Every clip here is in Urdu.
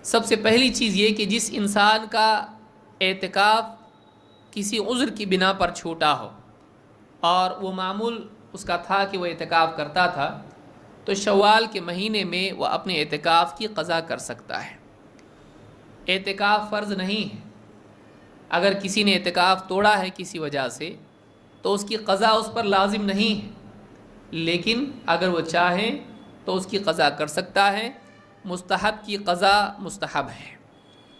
سب سے پہلی چیز یہ کہ جس انسان کا اعتکاف کسی عذر کی بنا پر چھوٹا ہو اور وہ معمول اس کا تھا کہ وہ اعتکاف کرتا تھا، تو شوال کے مہینے میں وہ اپنے اعتکاف کی قضا کر سکتا ہے۔ اعتکاف فرض نہیں ہے۔ اگر کسی نے اعتکاف توڑا ہے کسی وجہ سے تو اس کی قضا اس پر لازم نہیں ہے، لیکن اگر وہ چاہے تو اس کی قضا کر سکتا ہے۔ مستحب کی قضا مستحب ہے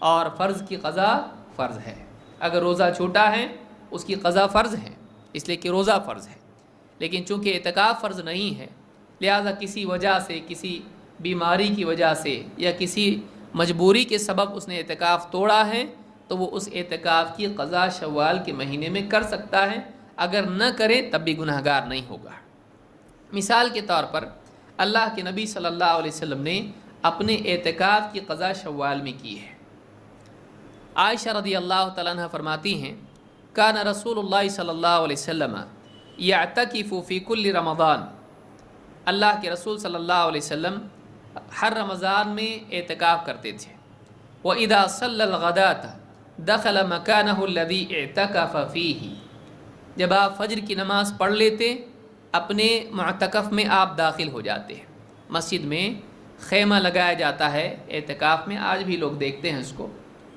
اور فرض کی قضا فرض ہے۔ اگر روزہ چھوٹا ہے اس کی قضا فرض ہے، اس لیے کہ روزہ فرض ہے، لیکن چونکہ اعتکاف فرض نہیں ہے لہذا کسی وجہ سے، کسی بیماری کی وجہ سے یا کسی مجبوری کے سبب اس نے اعتکاف توڑا ہے تو وہ اس اعتکاف کی قضا شوال کے مہینے میں کر سکتا ہے۔ اگر نہ کرے تب بھی گنہگار نہیں ہوگا۔ مثال کے طور پر اللہ کے نبی صلی اللہ علیہ وسلم نے اپنے اعتکاف کی قضا شوال میں کی ہے۔ عائشہ رضی اللہ تعالیٰ عنہ فرماتی ہیں کان رسول اللہ صلی اللہ علیہ وسلم یعتکف فی کل رمضان، اللہ کے رسول صلی اللہ علیہ وسلم ہر رمضان میں اعتکاف کرتے تھے۔ وَإِذَا صَلَّى الْغَدَاةَ دَخَلَ مَكَانَهُ الَّذِي اعْتَكَفَ فِيهِ، جب آپ فجر کی نماز پڑھ لیتے اپنے معتکف میں آپ داخل ہو جاتے ہیں۔ مسجد میں خیمہ لگایا جاتا ہے اعتکاف میں، آج بھی لوگ دیکھتے ہیں اس کو،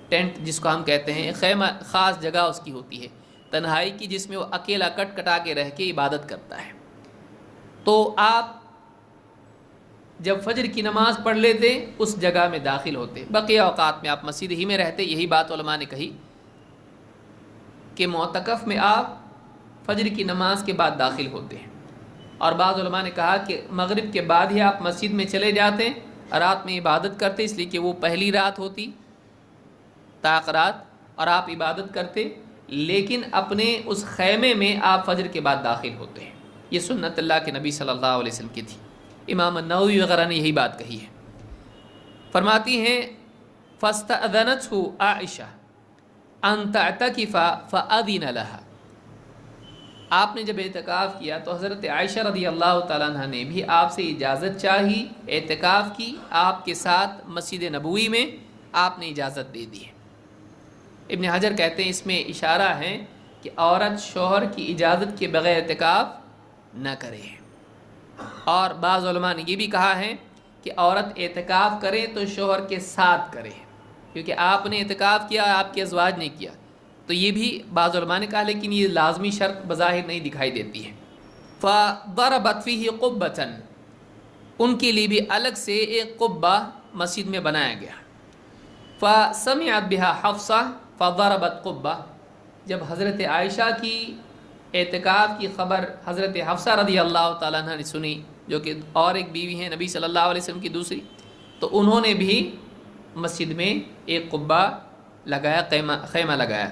ٹینٹ جس کو ہم کہتے ہیں، خیمہ خاص جگہ اس کی ہوتی ہے تنہائی کی، جس میں وہ اکیلا کٹ کٹا کے رہ کے عبادت کرتا ہے۔ تو آپ جب فجر کی نماز پڑھ لیتے اس جگہ میں داخل ہوتے، بقیہ اوقات میں آپ مسجد ہی میں رہتے۔ یہی بات علماء نے کہی کہ معتکف میں آپ فجر کی نماز کے بعد داخل ہوتے ہیں، اور بعض علماء نے کہا کہ مغرب کے بعد ہی آپ مسجد میں چلے جاتے، رات میں عبادت کرتے، اس لیے کہ وہ پہلی رات ہوتی طاق رات، اور آپ عبادت کرتے، لیکن اپنے اس خیمے میں آپ فجر کے بعد داخل ہوتے ہیں۔ یہ سنت اللہ کے نبی صلی اللہ علیہ وسلم کی تھی۔ امام النووی وغیرہ نے یہی بات کہی ہے۔ فرماتی ہیں فَاسْتَأْذَنَتْهُ عَائِشَةُ أَن تَعْتَكِفَ فَأَذِنَ لَهَا، آپ نے جب اعتکاف کیا تو حضرت عائشہ رضی اللہ تعالیٰ عنہ نے بھی آپ سے اجازت چاہی اعتکاف کی، آپ کے ساتھ مسجد نبوی میں آپ نے اجازت دے دی ہے۔ ابن حجر کہتے ہیں اس میں اشارہ ہے کہ عورت شوہر کی اجازت کے بغیر اعتکاف نہ کرے، اور بعض علماء نے یہ بھی کہا ہے کہ عورت اعتکاف کرے تو شوہر کے ساتھ کرے، کیونکہ آپ نے اعتکاف کیا آپ کے ازواج نے کیا، تو یہ بھی بعض علماء نے کہا، لیکن یہ لازمی شرط بظاہر نہیں دکھائی دیتی ہے۔ فَضَرَبَتْ فِيهِ قُبَّةً، ان کے لیے بھی الگ سے ایک قبہ مسجد میں بنایا گیا۔ فَسَمِعَتْ بِهَا حَفْصَةٌ فَضَرَبَتْ قُبَّةً، جب حضرت عائشہ کی اعتکاف کی خبر حضرت حفصہ رضی اللہ تعالیٰ عنہ نے سنی، جو کہ اور ایک بیوی ہیں نبی صلی اللہ علیہ وسلم کی دوسری، تو انہوں نے بھی مسجد میں ایک قبہ لگایا، خیمہ لگایا۔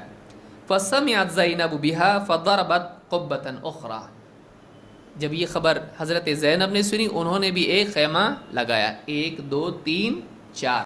فَسَمِعَتْ زَيْنَبُ بِهَا فَضَرَبَتْ قُبَّةً أُخْرَى، جب یہ خبر حضرت زینب نے سنی انہوں نے بھی ایک خیمہ لگایا، 1 2 3 4۔